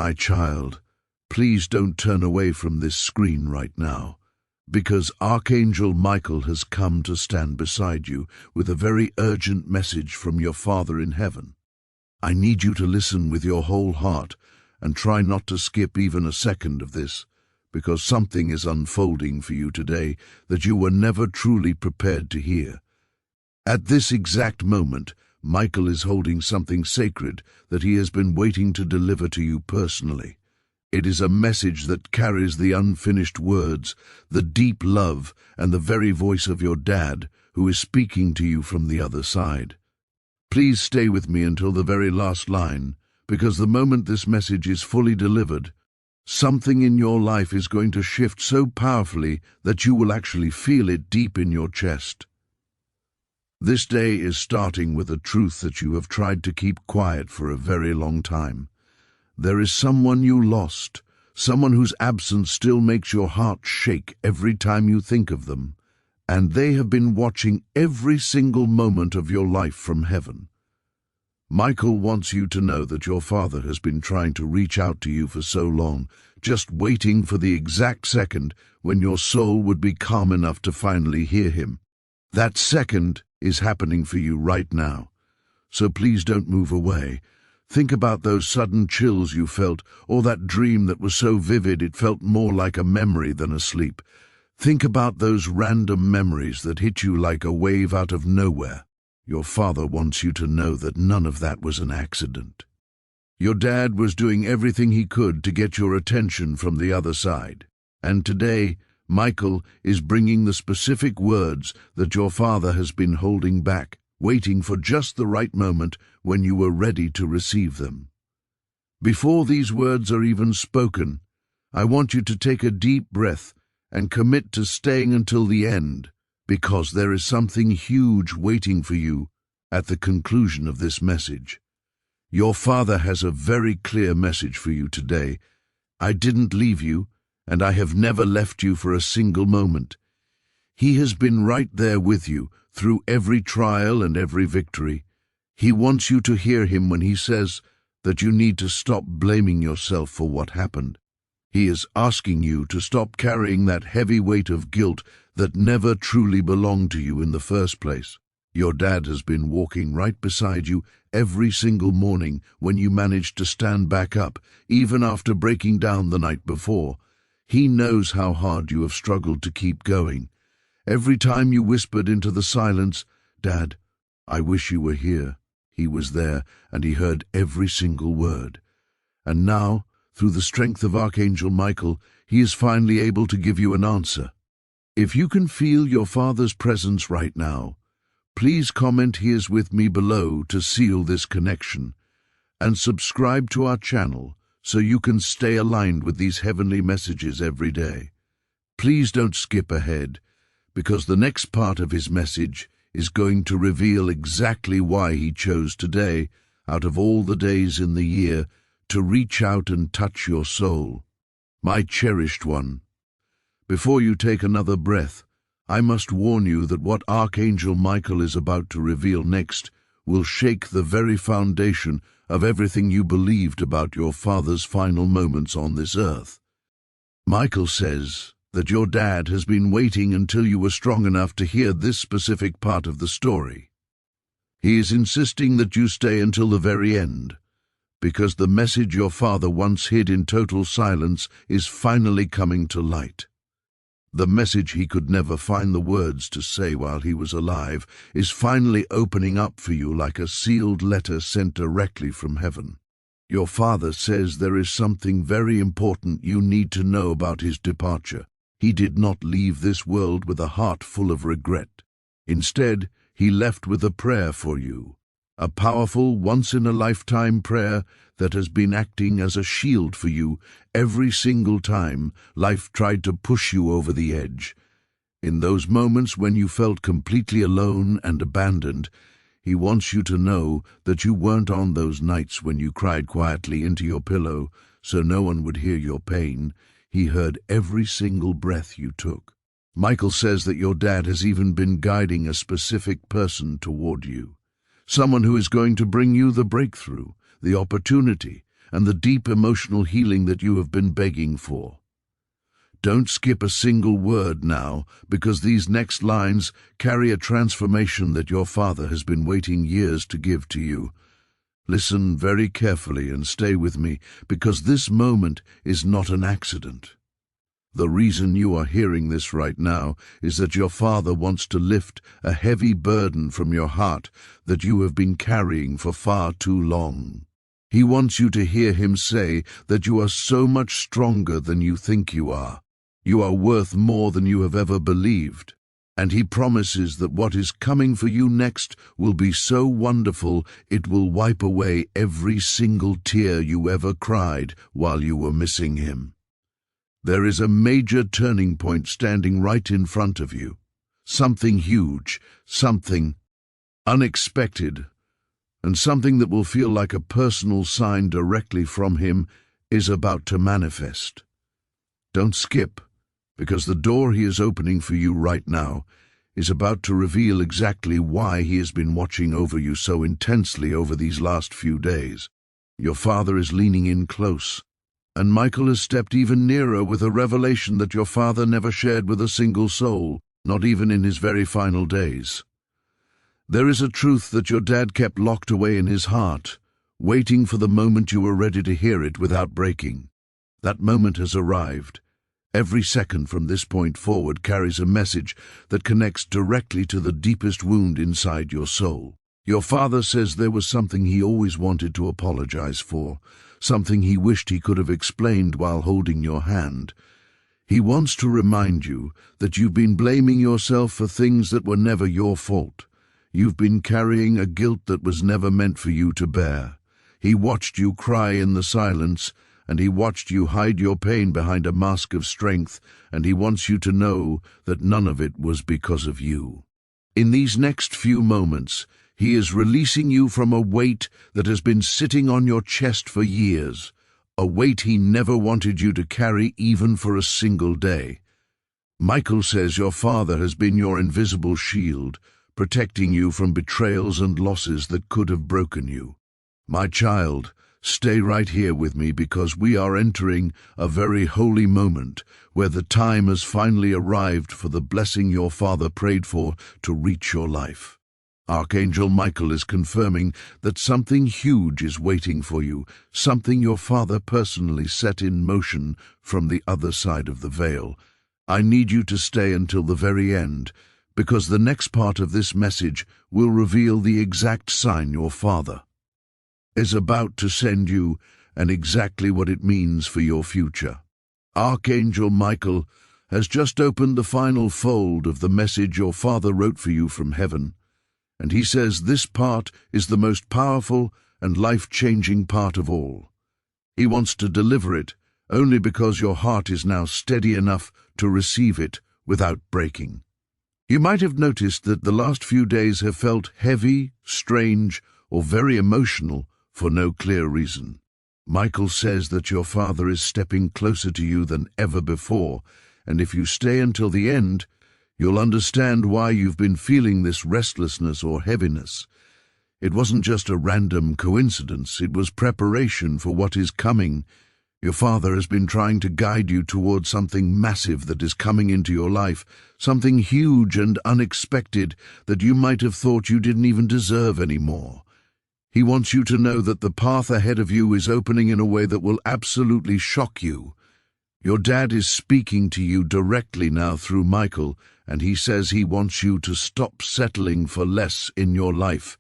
My child, please don't turn away from this screen right now, because Archangel Michael has come to stand beside you with a very urgent message from your Father in heaven. I need you to listen with your whole heart and try not to skip even a second of this, because something is unfolding for you today that you were never truly prepared to hear. At this exact moment, Michael is holding something sacred that he has been waiting to deliver to you personally. It is a message that carries the unfinished words, the deep love, and the very voice of your dad, who is speaking to you from the other side. Please stay with me until the very last line, because the moment this message is fully delivered, something in your life is going to shift so powerfully that you will actually feel it deep in your chest. This day is starting with a truth that you have tried to keep quiet for a very long time. There is someone you lost, someone whose absence still makes your heart shake every time you think of them, and they have been watching every single moment of your life from heaven. Michael wants you to know that your Father has been trying to reach out to you for so long, just waiting for the exact second when your soul would be calm enough to finally hear him. That second is happening for you right now, so please don't move away. Think about those sudden chills you felt, or that dream that was so vivid it felt more like a memory than a sleep. Think about those random memories that hit you like a wave out of nowhere. Your Father wants you to know that none of that was an accident. Your dad was doing everything he could to get your attention from the other side, and today Michael is bringing the specific words that your Father has been holding back, waiting for just the right moment when you were ready to receive them. Before these words are even spoken, I want you to take a deep breath and commit to staying until the end, because there is something huge waiting for you at the conclusion of this message. Your Father has a very clear message for you today. I didn't leave you, and I have never left you for a single moment. He has been right there with you through every trial and every victory. He wants you to hear him when he says that you need to stop blaming yourself for what happened. He is asking you to stop carrying that heavy weight of guilt that never truly belonged to you in the first place. Your dad has been walking right beside you every single morning when you managed to stand back up, even after breaking down the night before. He knows how hard you have struggled to keep going. Every time you whispered into the silence, "Dad, I wish you were here," he was there, and he heard every single word. And now, through the strength of Archangel Michael, he is finally able to give you an answer. If you can feel your Father's presence right now, please comment "He is with me" below to seal this connection, and subscribe to our channel so you can stay aligned with these heavenly messages every day. Please don't skip ahead, because the next part of his message is going to reveal exactly why he chose today, out of all the days in the year, to reach out and touch your soul. My cherished one, before you take another breath, I must warn you that what Archangel Michael is about to reveal next will shake the very foundation of everything you believed about your Father's final moments on this earth. Michael says that your dad has been waiting until you were strong enough to hear this specific part of the story. He is insisting that you stay until the very end, because the message your father once hid in total silence is finally coming to light. The message he could never find the words to say while he was alive is finally opening up for you like a sealed letter sent directly from heaven. Your father says there is something very important you need to know about his departure. He did not leave this world with a heart full of regret. Instead, he left with a prayer for you, a powerful, once-in-a-lifetime prayer that has been acting as a shield for you every single time life tried to push you over the edge. In those moments when you felt completely alone and abandoned, he wants you to know that you weren't on those nights when you cried quietly into your pillow so no one would hear your pain. He heard every single breath you took. Michael says that your dad has even been guiding a specific person toward you, someone who is going to bring you the breakthrough, the opportunity, and the deep emotional healing that you have been begging for. Don't skip a single word now, because these next lines carry a transformation that your Father has been waiting years to give to you. Listen very carefully and stay with me, because this moment is not an accident. The reason you are hearing this right now is that your Father wants to lift a heavy burden from your heart that you have been carrying for far too long. He wants you to hear him say that you are so much stronger than you think you are. You are worth more than you have ever believed. And he promises that what is coming for you next will be so wonderful it will wipe away every single tear you ever cried while you were missing him. There is a major turning point standing right in front of you. Something huge, something unexpected, and something that will feel like a personal sign directly from him is about to manifest. Don't skip, because the door he is opening for you right now is about to reveal exactly why he has been watching over you so intensely over these last few days. Your Father is leaning in close, and Michael has stepped even nearer with a revelation that your Father never shared with a single soul, not even in his very final days. There is a truth that your dad kept locked away in his heart, waiting for the moment you were ready to hear it without breaking. That moment has arrived. Every second from this point forward carries a message that connects directly to the deepest wound inside your soul. Your Father says there was something he always wanted to apologize for, something he wished he could have explained while holding your hand. He wants to remind you that you've been blaming yourself for things that were never your fault. You've been carrying a guilt that was never meant for you to bear. He watched you cry in the silence, and he watched you hide your pain behind a mask of strength, and he wants you to know that none of it was because of you. In these next few moments, he is releasing you from a weight that has been sitting on your chest for years, a weight he never wanted you to carry even for a single day. Michael says your Father has been your invisible shield, protecting you from betrayals and losses that could have broken you. My child, stay right here with me, because we are entering a very holy moment where the time has finally arrived for the blessing your Father prayed for to reach your life. Archangel Michael is confirming that something huge is waiting for you, something your Father personally set in motion from the other side of the veil. I need you to stay until the very end, because the next part of this message will reveal the exact sign your Father is about to send you and exactly what it means for your future. Archangel Michael has just opened the final fold of the message your Father wrote for you from heaven, and he says this part is the most powerful and life-changing part of all. He wants to deliver it only because your heart is now steady enough to receive it without breaking. You might have noticed that the last few days have felt heavy, strange, or very emotional for no clear reason. Michael says that your Father is stepping closer to you than ever before, and if you stay until the end, you'll understand why you've been feeling this restlessness or heaviness. It wasn't just a random coincidence, it was preparation for what is coming. Your Father has been trying to guide you towards something massive that is coming into your life, something huge and unexpected that you might have thought you didn't even deserve anymore. He wants you to know that the path ahead of you is opening in a way that will absolutely shock you. Your dad is speaking to you directly now through Michael, and he says he wants you to stop settling for less in your life.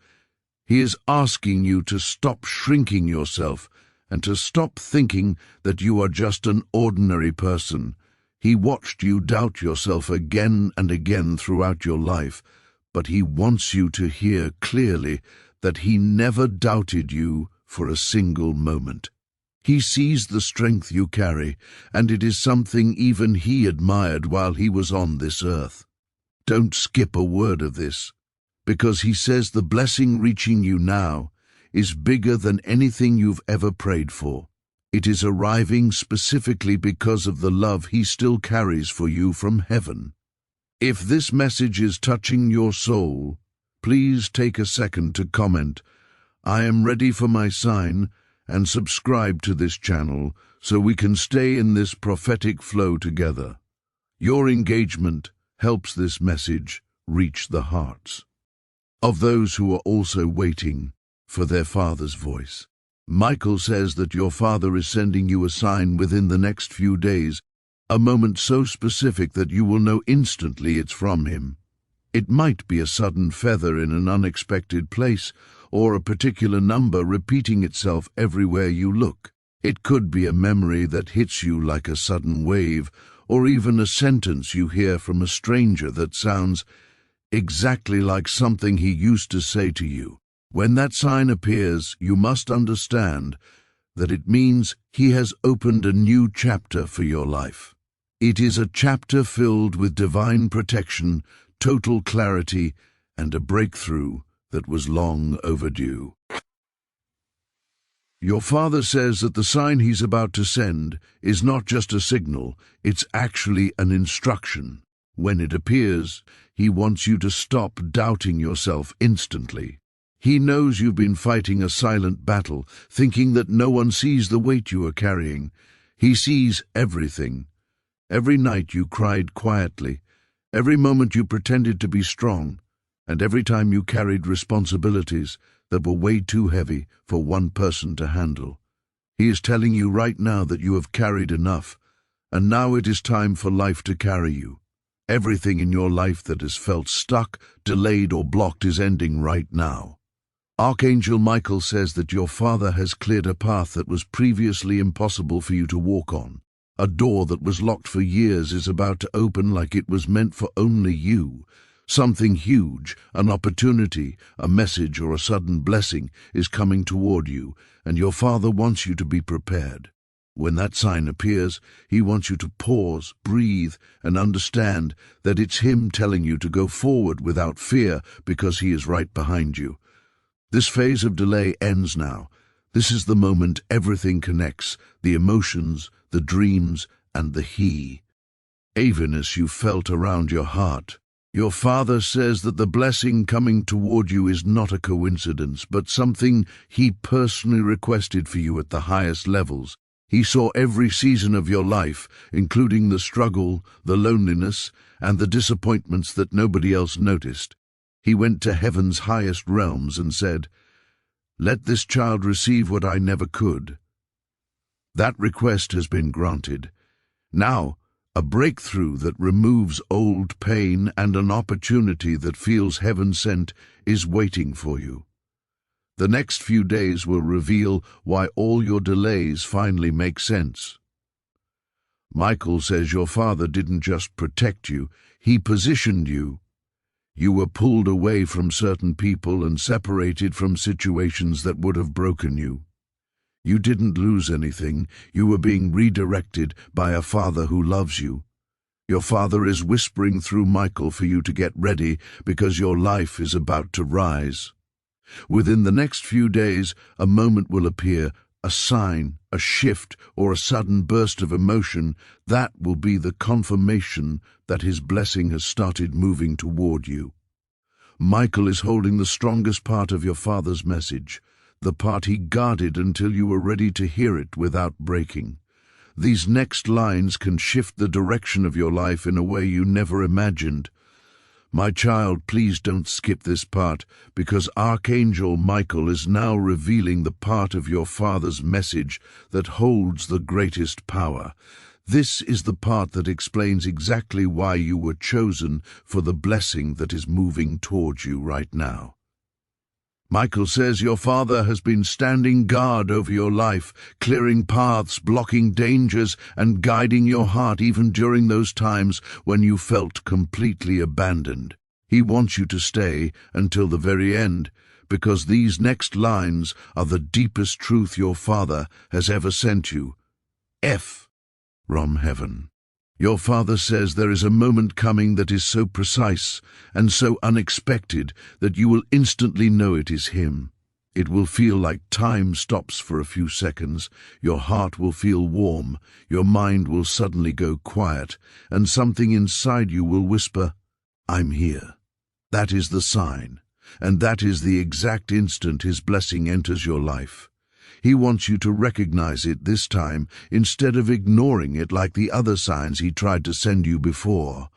He is asking you to stop shrinking yourself and to stop thinking that you are just an ordinary person. He watched you doubt yourself again and again throughout your life, but he wants you to hear clearly that he never doubted you for a single moment. He sees the strength you carry, and it is something even he admired while he was on this earth. Don't skip a word of this, because he says the blessing reaching you now is bigger than anything you've ever prayed for. It is arriving specifically because of the love he still carries for you from heaven. If this message is touching your soul, please take a second to comment, "I am ready for my sign," and subscribe to this channel so we can stay in this prophetic flow together. Your engagement helps this message reach the hearts of those who are also waiting for their Father's voice. Michael says that your Father is sending you a sign within the next few days, a moment so specific that you will know instantly it's from him. It might be a sudden feather in an unexpected place, or a particular number repeating itself everywhere you look. It could be a memory that hits you like a sudden wave, or even a sentence you hear from a stranger that sounds exactly like something he used to say to you. When that sign appears, you must understand that it means he has opened a new chapter for your life. It is a chapter filled with divine protection, total clarity, and a breakthrough that was long overdue. Your Father says that the sign he's about to send is not just a signal, it's actually an instruction. When it appears, he wants you to stop doubting yourself instantly. He knows you've been fighting a silent battle, thinking that no one sees the weight you are carrying. He sees everything. Every night you cried quietly, every moment you pretended to be strong, and every time you carried responsibilities that were way too heavy for one person to handle. He is telling you right now that you have carried enough, and now it is time for life to carry you. Everything in your life that has felt stuck, delayed, or blocked is ending right now. Archangel Michael says that your Father has cleared a path that was previously impossible for you to walk on. A door that was locked for years is about to open like it was meant for only you. Something huge, an opportunity, a message, or a sudden blessing is coming toward you, and your Father wants you to be prepared. When that sign appears, he wants you to pause, breathe, and understand that it's him telling you to go forward without fear because he is right behind you. This phase of delay ends now. This is the moment everything connects, the emotions, the dreams, and the heaviness you felt around your heart. Your Father says that the blessing coming toward you is not a coincidence, but something he personally requested for you at the highest levels. He saw every season of your life, including the struggle, the loneliness, and the disappointments that nobody else noticed. He went to heaven's highest realms and said, "Let this child receive what I never could." That request has been granted. Now, a breakthrough that removes old pain and an opportunity that feels heaven-sent is waiting for you. The next few days will reveal why all your delays finally make sense. Michael says your Father didn't just protect you, he positioned you. You were pulled away from certain people and separated from situations that would have broken you. You didn't lose anything. You were being redirected by a Father who loves you. Your Father is whispering through Michael for you to get ready because your life is about to rise. Within the next few days, a moment will appear, a sign, a shift, or a sudden burst of emotion that will be the confirmation that his blessing has started moving toward you. Michael is holding the strongest part of your Father's message, the part he guarded until you were ready to hear it without breaking. These next lines can shift the direction of your life in a way you never imagined. My child, please don't skip this part, because Archangel Michael is now revealing the part of your Father's message that holds the greatest power. This is the part that explains exactly why you were chosen for the blessing that is moving towards you right now. Michael says your Father has been standing guard over your life, clearing paths, blocking dangers, and guiding your heart even during those times when you felt completely abandoned. He wants you to stay until the very end, because these next lines are the deepest truth your Father has ever sent you. From heaven. Your Father says there is a moment coming that is so precise and so unexpected that you will instantly know it is him. It will feel like time stops for a few seconds, your heart will feel warm, your mind will suddenly go quiet, and something inside you will whisper, "I'm here." That is the sign, and that is the exact instant his blessing enters your life. He wants you to recognize it this time instead of ignoring it like the other signs he tried to send you before.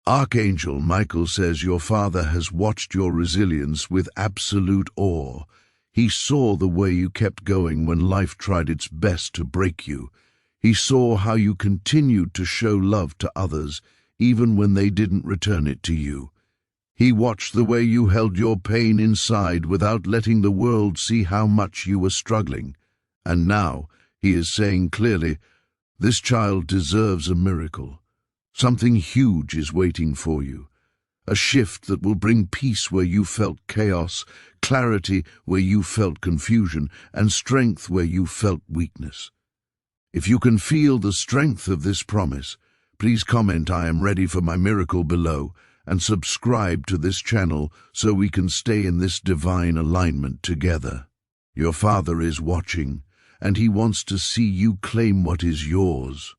Archangel Michael says your father has watched your resilience with absolute awe. He saw the way you kept going when life tried its best to break you. He saw how you continued to show love to others, even when they didn't return it to you. He watched the way you held your pain inside without letting the world see how much you were struggling. And now he is saying clearly, this child deserves a miracle. Something huge is waiting for you. A shift that will bring peace where you felt chaos, clarity where you felt confusion, and strength where you felt weakness. If you can feel the strength of this promise, please comment "I am ready for my miracle" below and subscribe to this channel so we can stay in this divine alignment together. Your father is watching, and he wants to see you claim what is yours.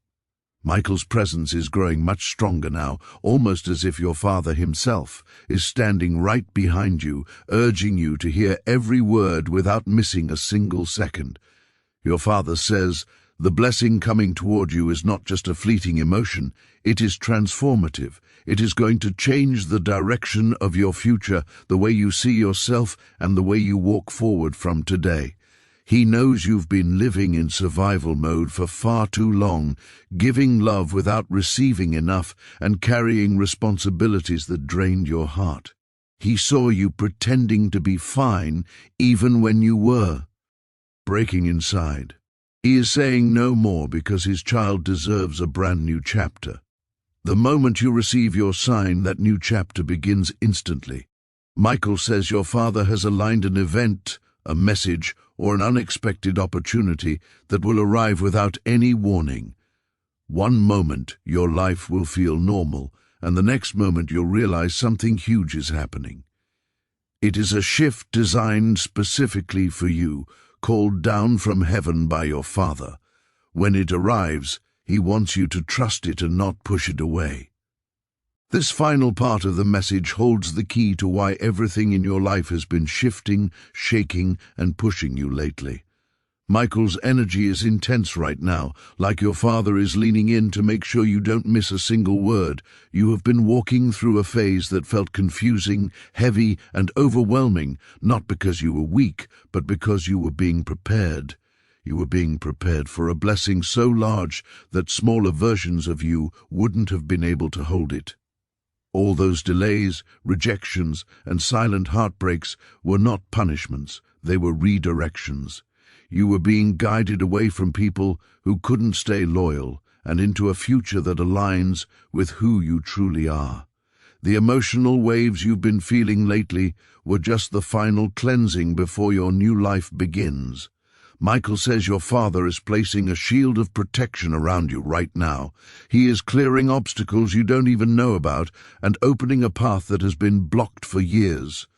Michael's presence is growing much stronger now, almost as if your father himself is standing right behind you, urging you to hear every word without missing a single second. Your father says, the blessing coming toward you is not just a fleeting emotion, it is transformative. It is going to change the direction of your future, the way you see yourself, and the way you walk forward from today. He knows you've been living in survival mode for far too long, giving love without receiving enough and carrying responsibilities that drained your heart. He saw you pretending to be fine even when you were breaking inside. He is saying no more because his child deserves a brand new chapter. The moment you receive your sign, that new chapter begins instantly. Michael says your father has aligned an event, a message, or an unexpected opportunity that will arrive without any warning. One moment your life will feel normal, and the next moment you'll realize something huge is happening. It is a shift designed specifically for you, called down from heaven by your father. When it arrives, he wants you to trust it and not push it away. This final part of the message holds the key to why everything in your life has been shifting, shaking, and pushing you lately. Michael's energy is intense right now, like your father is leaning in to make sure you don't miss a single word. You have been walking through a phase that felt confusing, heavy, and overwhelming, not because you were weak, but because you were being prepared. You were being prepared for a blessing so large that smaller versions of you wouldn't have been able to hold it. All those delays, rejections, and silent heartbreaks were not punishments, they were redirections. You were being guided away from people who couldn't stay loyal and into a future that aligns with who you truly are. The emotional waves you've been feeling lately were just the final cleansing before your new life begins. Michael says your father is placing a shield of protection around you right now. He is clearing obstacles you don't even know about and opening a path that has been blocked for years.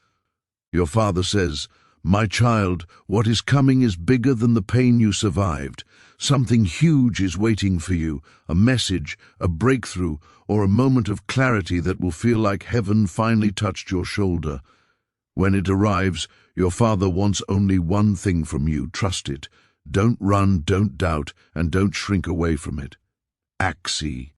Your father says, my child, what is coming is bigger than the pain you survived. Something huge is waiting for you, a message, a breakthrough, or a moment of clarity that will feel like heaven finally touched your shoulder. When it arrives, your father wants only one thing from you: trust it. Don't run, don't doubt, and don't shrink away from it. Axie.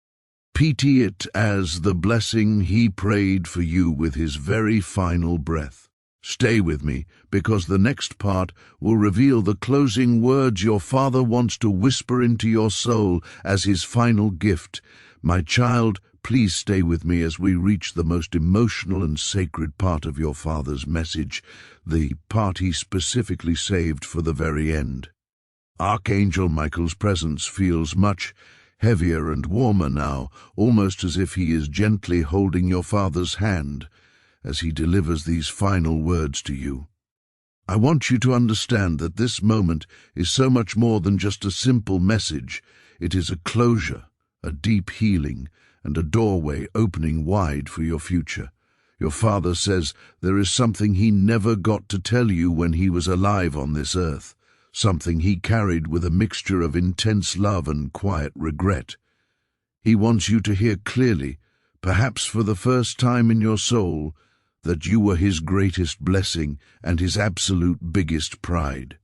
Pity it as the blessing he prayed for you with his very final breath. Stay with me, because the next part will reveal the closing words your father wants to whisper into your soul as his final gift. My child, please stay with me as we reach the most emotional and sacred part of your father's message, the part he specifically saved for the very end. Archangel Michael's presence feels much heavier and warmer now, almost as if he is gently holding your father's hand as he delivers these final words to you. I want you to understand that this moment is so much more than just a simple message. It is a closure, a deep healing, and a doorway opening wide for your future. Your father says there is something he never got to tell you when he was alive on this earth, something he carried with a mixture of intense love and quiet regret. He wants you to hear clearly, perhaps for the first time in your soul, that you were his greatest blessing and his absolute biggest pride.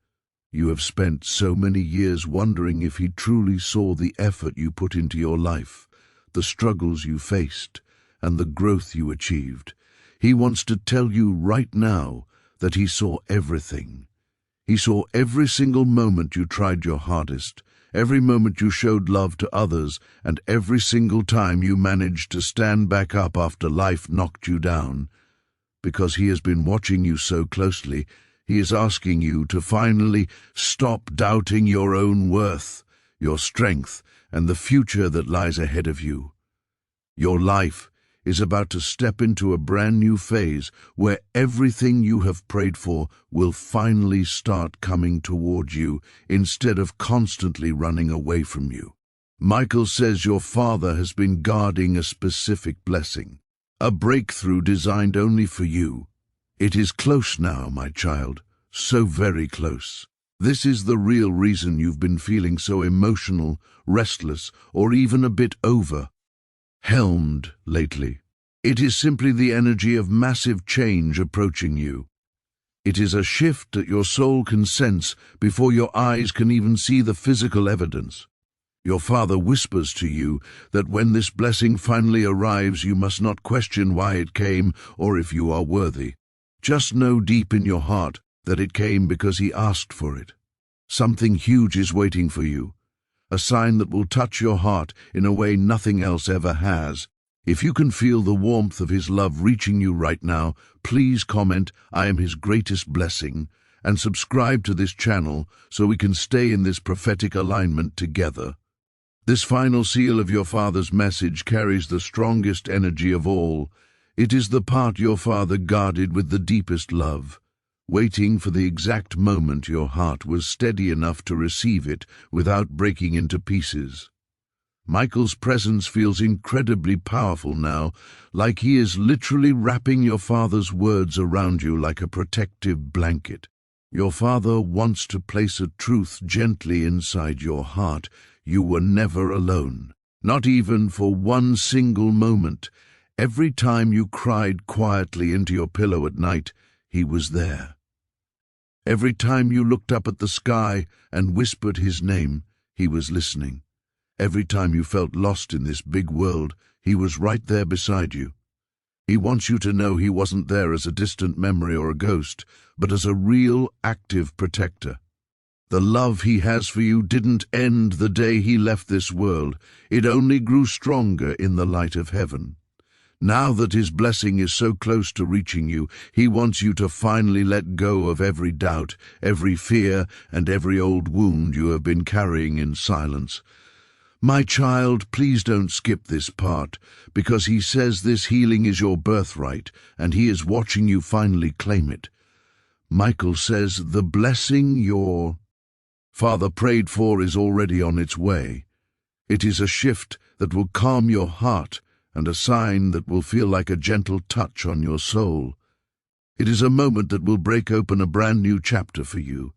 You have spent so many years wondering if he truly saw the effort you put into your life, the struggles you faced, and the growth you achieved. He wants to tell you right now that he saw everything. He saw every single moment you tried your hardest, every moment you showed love to others, and every single time you managed to stand back up after life knocked you down. Because he has been watching you so closely, he is asking you to finally stop doubting your own worth, your strength, and the future that lies ahead of you. Your life is about to step into a brand new phase where everything you have prayed for will finally start coming toward you instead of constantly running away from you. Michael says your father has been guarding a specific blessing, a breakthrough designed only for you. It is close now, my child, so very close. This is the real reason you've been feeling so emotional, restless, or even a bit overwhelmed lately. It is simply the energy of massive change approaching you. It is a shift that your soul can sense before your eyes can even see the physical evidence. Your father whispers to you that when this blessing finally arrives, you must not question why it came or if you are worthy. Just know deep in your heart that it came because he asked for it. Something huge is waiting for you, a sign that will touch your heart in a way nothing else ever has. If you can feel the warmth of his love reaching you right now, please comment, "I am his greatest blessing," and subscribe to this channel so we can stay in this prophetic alignment together. This final seal of your father's message carries the strongest energy of all. It is the part your father guarded with the deepest love, waiting for the exact moment your heart was steady enough to receive it without breaking into pieces. Michael's presence feels incredibly powerful now, like he is literally wrapping your father's words around you like a protective blanket. Your father wants to place a truth gently inside your heart. You were never alone, not even for one single moment. Every time you cried quietly into your pillow at night, he was there. Every time you looked up at the sky and whispered his name, he was listening. Every time you felt lost in this big world, he was right there beside you. He wants you to know he wasn't there as a distant memory or a ghost, but as a real, active protector. The love he has for you didn't end the day he left this world. It only grew stronger in the light of heaven. Now that his blessing is so close to reaching you, he wants you to finally let go of every doubt, every fear, and every old wound you have been carrying in silence. My child, please don't skip this part, because he says this healing is your birthright, and he is watching you finally claim it. Michael says the blessing your father prayed for is already on its way. It is a shift that will calm your heart and a sign that will feel like a gentle touch on your soul. It is a moment that will break open a brand new chapter for you.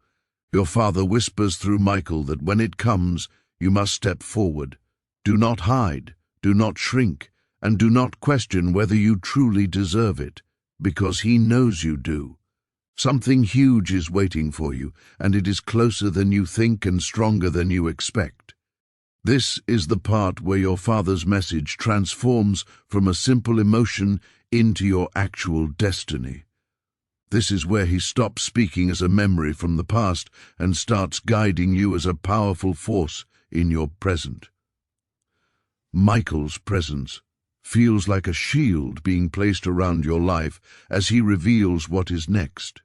Your father whispers through Michael that when it comes, you must step forward. Do not hide, do not shrink, and do not question whether you truly deserve it, because he knows you do. Something huge is waiting for you, and it is closer than you think and stronger than you expect. This is the part where your father's message transforms from a simple emotion into your actual destiny. This is where he stops speaking as a memory from the past and starts guiding you as a powerful force in your present. Michael's presence feels like a shield being placed around your life as he reveals what is next.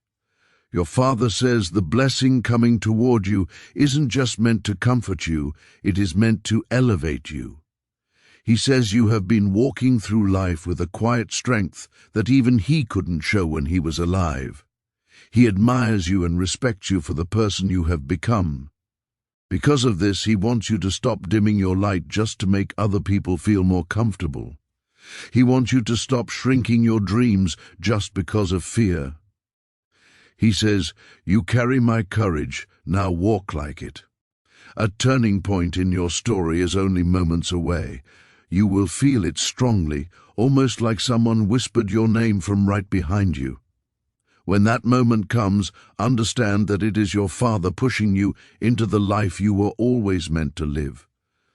Your father says the blessing coming toward you isn't just meant to comfort you, it is meant to elevate you. He says you have been walking through life with a quiet strength that even he couldn't show when he was alive. He admires you and respects you for the person you have become. Because of this, he wants you to stop dimming your light just to make other people feel more comfortable. He wants you to stop shrinking your dreams just because of fear. He says, "You carry my courage, now walk like it." A turning point in your story is only moments away. You will feel it strongly, almost like someone whispered your name from right behind you. When that moment comes, understand that it is your Father pushing you into the life you were always meant to live.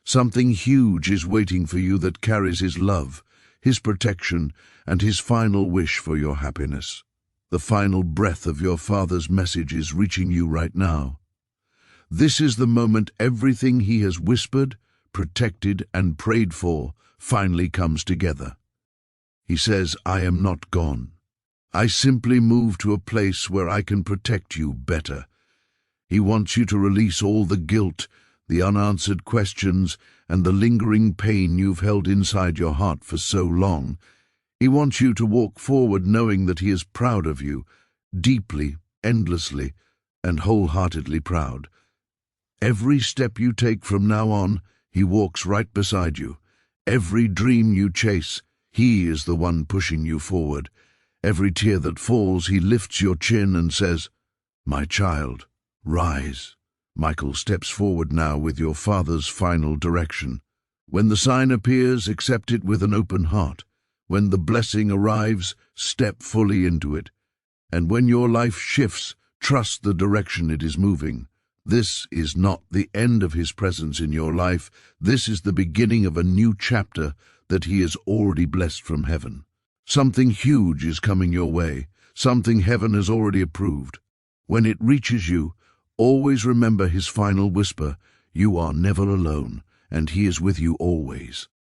Something huge is waiting for you that carries His love, His protection, and His final wish for your happiness. The final breath of your Father's message is reaching you right now. This is the moment everything He has whispered, protected, and prayed for finally comes together. He says, "I am not gone. I simply moved to a place where I can protect you better." He wants you to release all the guilt, the unanswered questions, and the lingering pain you've held inside your heart for so long. He wants you to walk forward knowing that He is proud of you, deeply, endlessly, and wholeheartedly proud. Every step you take from now on, He walks right beside you. Every dream you chase, He is the one pushing you forward. Every tear that falls, He lifts your chin and says, "My child, rise." Michael steps forward now with your Father's final direction. When the sign appears, accept it with an open heart. When the blessing arrives, step fully into it. And when your life shifts, trust the direction it is moving. This is not the end of His presence in your life. This is the beginning of a new chapter that He has already blessed from heaven. Something huge is coming your way, something heaven has already approved. When it reaches you, always remember His final whisper, "You are never alone, and He is with you always."